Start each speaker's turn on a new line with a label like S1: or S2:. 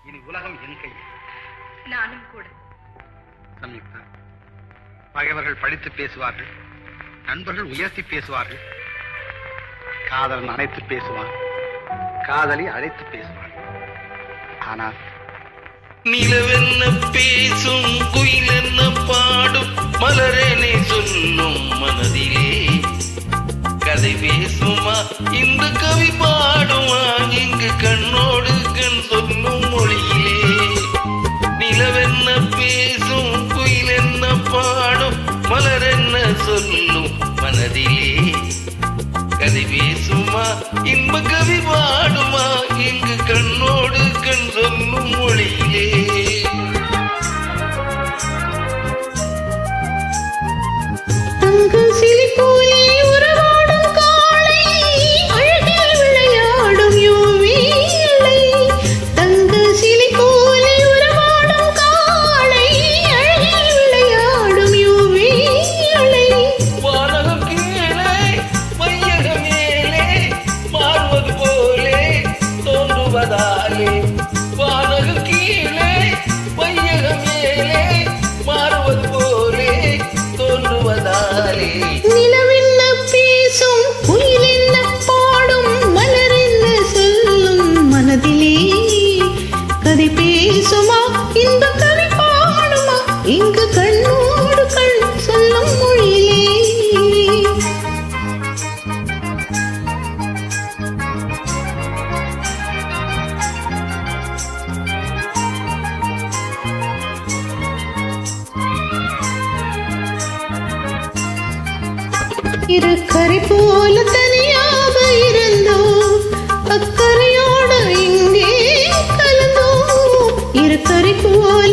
S1: இனி உலகம் என் கையில்.
S2: நானும் கூட.
S1: சம்யுக்தா, பகைவர்கள் படித்து பேசுவார்கள், நண்பர்கள் உயர்த்தி பேசுவார்கள், காதலன் அழைத்து பேசுவான், காதலி அழைத்து பேசுவான். ஆனால்
S3: நிலவென்ன பேசும், குயில் என்ன பாடும், மலரேனே சொல்லும் மனதிலே கதை பேசுமா, இந்த கவி பாடுமா, இங்கு கண்ணோடு கண் சொல்லும் மொழியிலே. நிலவென்ன பேசும், குயில் என்ன பாடும், மலரென்ன சொல்லும் மனதிலே கதை பேசுமா, இன்ப கவி பாடுமா, இங்கு கண்ணோடு கண் சொல்லும் மொழியிலே. வானகம் கீழே வையகம் மேலே மாறுவது போலே தோன்றுவதாலே.
S4: நிலவென்ன பேசும், குயில் என்ன பாடும், மலர் என்ன சொல்லும் மனதிலே கதை பேசுமா, இந்த கவி பாடுமா, இங்கு கண்ணோடு கண் சொல்லும் மொழியிலே. இரு கரை போல தனியாக இருந்தோம், அக்கறையோடு இங்கே கலந்தோம். இரு கரை போல